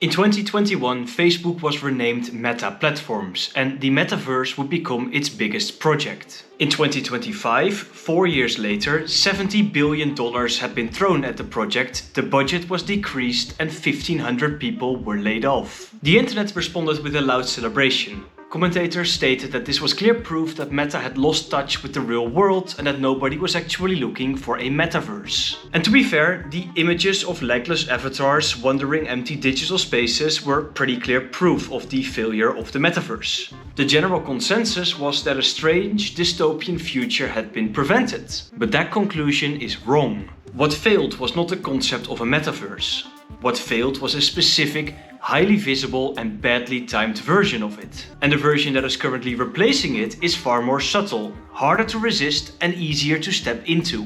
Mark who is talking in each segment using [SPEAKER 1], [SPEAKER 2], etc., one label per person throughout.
[SPEAKER 1] In 2021, Facebook was renamed Meta Platforms, and the Metaverse would become its biggest project. In 2025, 4 years later, $70 billion had been thrown at the project, the budget was decreased, and 1,500 people were laid off. The internet responded with a loud celebration. Commentators stated that this was clear proof that Meta had lost touch with the real world and that nobody was actually looking for a metaverse. And to be fair, the images of legless avatars wandering empty digital spaces were pretty clear proof of the failure of the metaverse. The general consensus was that a strange dystopian future had been prevented. But that conclusion is wrong. What failed was not the concept of a metaverse. What failed was a specific, highly visible and badly timed version of it. And the version that is currently replacing it is far more subtle, harder to resist and easier to step into.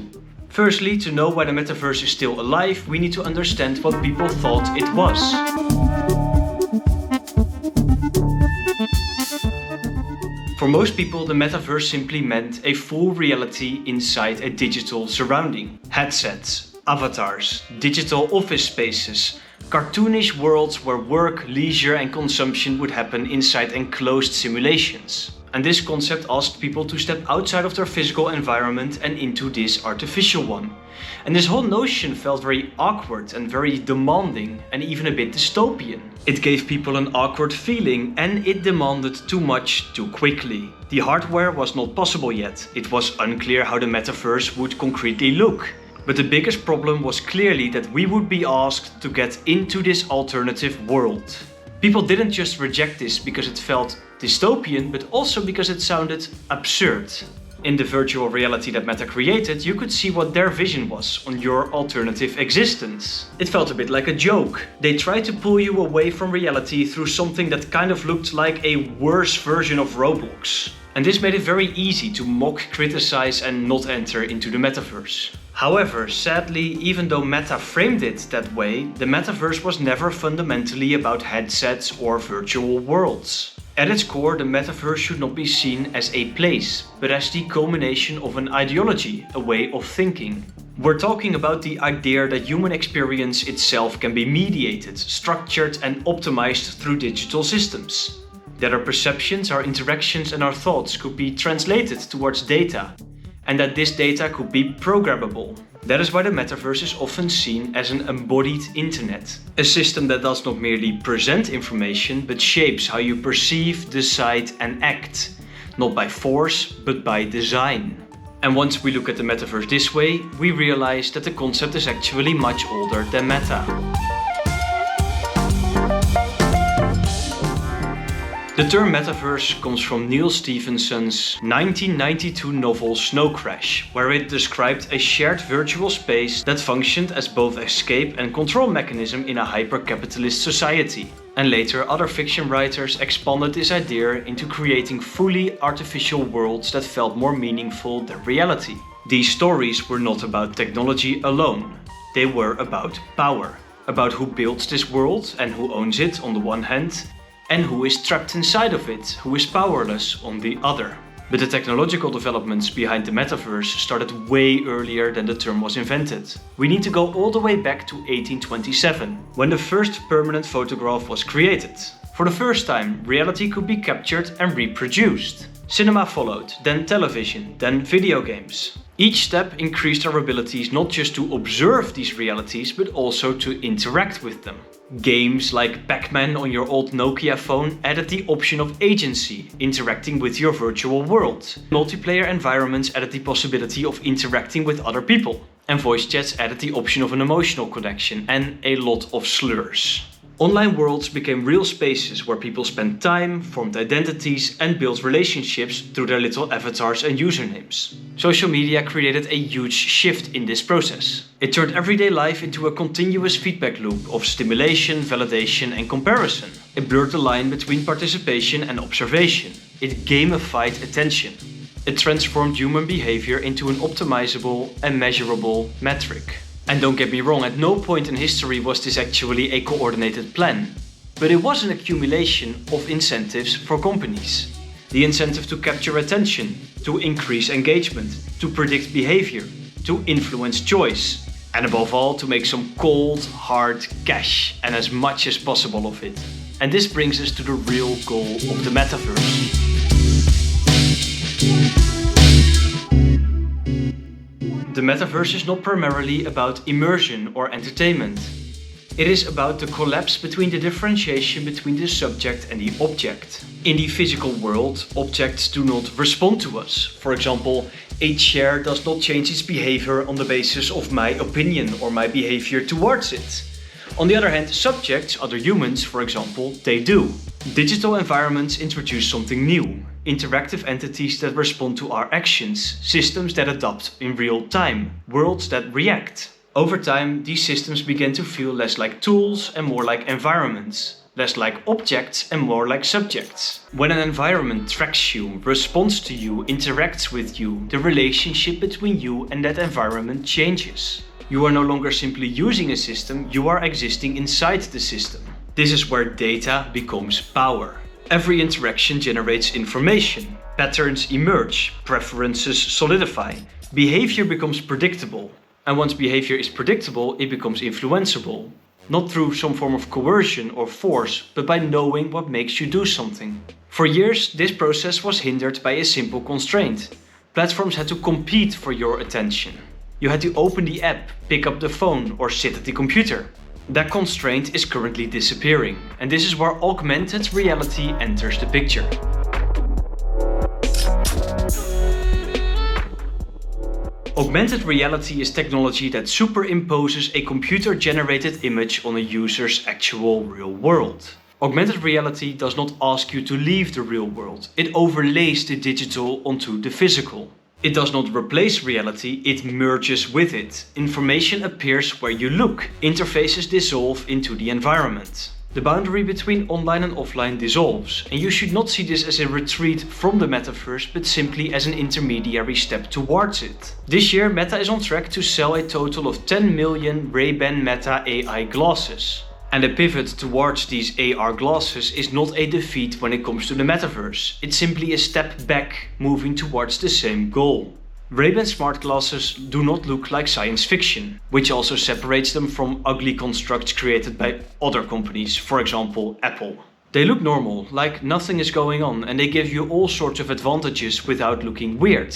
[SPEAKER 1] Firstly, to know why the metaverse is still alive, we need to understand what people thought it was. For most people, the metaverse simply meant a full reality inside a digital surrounding. Headsets, avatars, digital office spaces, cartoonish worlds where work, leisure and consumption would happen inside enclosed simulations. And this concept asked people to step outside of their physical environment and into this artificial one. And this whole notion felt very awkward and very demanding and even a bit dystopian. It gave people an awkward feeling and it demanded too much too quickly. The hardware was not possible yet. It was unclear how the metaverse would concretely look. But the biggest problem was clearly that we would be asked to get into this alternative world. People didn't just reject this because it felt dystopian, but also because it sounded absurd. In the virtual reality that Meta created, you could see what their vision was on your alternative existence. It felt a bit like a joke. They tried to pull you away from reality through something that kind of looked like a worse version of Roblox. And this made it very easy to mock, criticize and not enter into the metaverse. However, sadly, even though Meta framed it that way, the metaverse was never fundamentally about headsets or virtual worlds. At its core, the metaverse should not be seen as a place, but as the culmination of an ideology, a way of thinking. We're talking about the idea that human experience itself can be mediated, structured and optimized through digital systems. That our perceptions, our interactions and our thoughts could be translated towards data, and that this data could be programmable. That is why the metaverse is often seen as an embodied internet. A system that does not merely present information, but shapes how you perceive, decide and act. Not by force, but by design. And once we look at the metaverse this way, we realize that the concept is actually much older than Meta. The term metaverse comes from Neal Stephenson's 1992 novel Snow Crash, where it described a shared virtual space that functioned as both escape and control mechanism in a hyper-capitalist society. And later, other fiction writers expanded this idea into creating fully artificial worlds that felt more meaningful than reality. These stories were not about technology alone. They were about power. About who builds this world and who owns it on the one hand, and who is trapped inside of it, who is powerless on the other. But the technological developments behind the metaverse started way earlier than the term was invented. We need to go all the way back to 1827, when the first permanent photograph was created. For the first time, reality could be captured and reproduced. Cinema followed, then television, then video games. Each step increased our abilities not just to observe these realities, but also to interact with them. Games like Pac-Man on your old Nokia phone added the option of agency, interacting with your virtual world. Multiplayer environments added the possibility of interacting with other people. And voice chats added the option of an emotional connection and a lot of slurs. Online worlds became real spaces where people spent time, formed identities and built relationships through their little avatars and usernames. Social media created a huge shift in this process. It turned everyday life into a continuous feedback loop of stimulation, validation and comparison. It blurred the line between participation and observation. It gamified attention. It transformed human behavior into an optimizable and measurable metric. And don't get me wrong, at no point in history was this actually a coordinated plan. But it was an accumulation of incentives for companies. The incentive to capture attention, to increase engagement, to predict behavior, to influence choice, And above all, to make some cold, hard cash and as much as possible of it. And this brings us to the real goal of the metaverse. The metaverse is not primarily about immersion or entertainment. It is about the collapse between the differentiation between the subject and the object. In the physical world, objects do not respond to us. For example, a chair does not change its behavior on the basis of my opinion or my behavior towards it. On the other hand, subjects, other humans, for example, they do. Digital environments introduce something new. Interactive entities that respond to our actions, systems that adapt in real time, worlds that react. Over time, these systems begin to feel less like tools and more like environments. Less like objects and more like subjects. When an environment tracks you, responds to you, interacts with you, the relationship between you and that environment changes. You are no longer simply using a system, you are existing inside the system. This is where data becomes power. Every interaction generates information. Patterns emerge, preferences solidify, behavior becomes predictable. And once behavior is predictable, it becomes influenceable. Not through some form of coercion or force, but by knowing what makes you do something. For years, this process was hindered by a simple constraint. Platforms had to compete for your attention. You had to open the app, pick up the phone, or sit at the computer. That constraint is currently disappearing, and this is where augmented reality enters the picture. Augmented reality is technology that superimposes a computer-generated image on a user's actual real world. Augmented reality does not ask you to leave the real world. It overlays the digital onto the physical. It does not replace reality, it merges with it. Information appears where you look. Interfaces dissolve into the environment. The boundary between online and offline dissolves, and you should not see this as a retreat from the metaverse, but simply as an intermediary step towards it. This year, Meta is on track to sell a total of 10 million Ray-Ban Meta AI glasses. And the pivot towards these AR glasses is not a defeat when it comes to the metaverse. It's simply a step back, moving towards the same goal. Ray-Ban smart glasses do not look like science fiction, which also separates them from ugly constructs created by other companies, for example Apple. They look normal, like nothing is going on, and they give you all sorts of advantages without looking weird.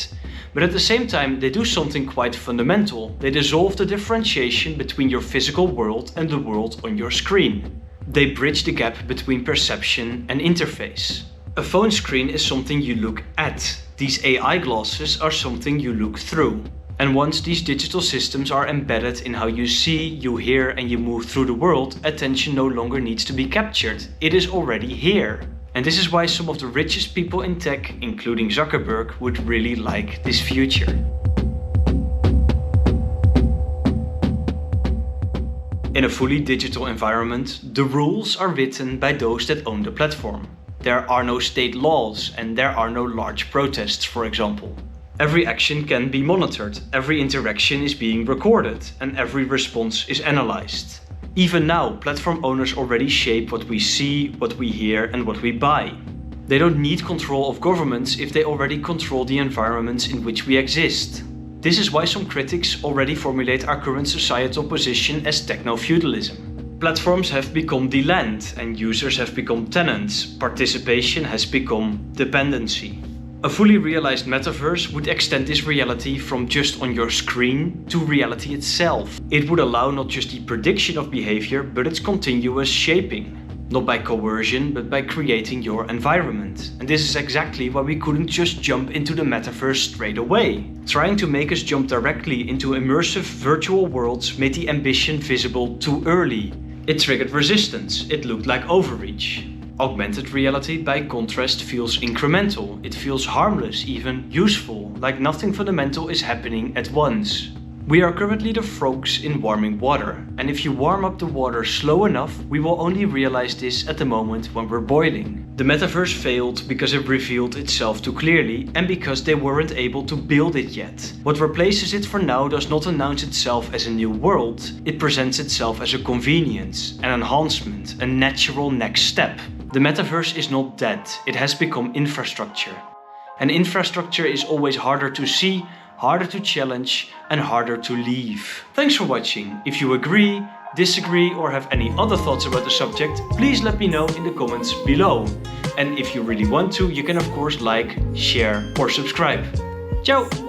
[SPEAKER 1] But at the same time, they do something quite fundamental. They dissolve the differentiation between your physical world and the world on your screen. They bridge the gap between perception and interface. A phone screen is something you look at. These AI glasses are something you look through. And once these digital systems are embedded in how you see, you hear and you move through the world, attention no longer needs to be captured. It is already here. And this is why some of the richest people in tech, including Zuckerberg, would really like this future. In a fully digital environment, the rules are written by those that own the platform. There are no state laws and there are no large protests, for example. Every action can be monitored, every interaction is being recorded, and every response is analyzed. Even now, platform owners already shape what we see, what we hear, and what we buy. They don't need control of governments if they already control the environments in which we exist. This is why some critics already formulate our current societal position as technofeudalism. Platforms have become the land and users have become tenants. Participation has become dependency. A fully realized metaverse would extend this reality from just on your screen to reality itself. It would allow not just the prediction of behavior, but its continuous shaping. Not by coercion, but by creating your environment. And this is exactly why we couldn't just jump into the metaverse straight away. Trying to make us jump directly into immersive virtual worlds made the ambition visible too early. It triggered resistance, it looked like overreach. Augmented reality, by contrast, feels incremental. It feels harmless, even useful, like nothing fundamental is happening at once. We are currently the frogs in warming water, and if you warm up the water slow enough, we will only realize this at the moment when we're boiling. The metaverse failed because it revealed itself too clearly and because they weren't able to build it yet. What replaces it for now does not announce itself as a new world, it presents itself as a convenience, an enhancement, a natural next step. The metaverse is not dead, it has become infrastructure. And infrastructure is always harder to see, harder to challenge, and harder to leave. Thanks for watching. If you agree, disagree, or have any other thoughts about the subject, please let me know in the comments below. And if you really want to, you can of course like, share, or subscribe. Ciao!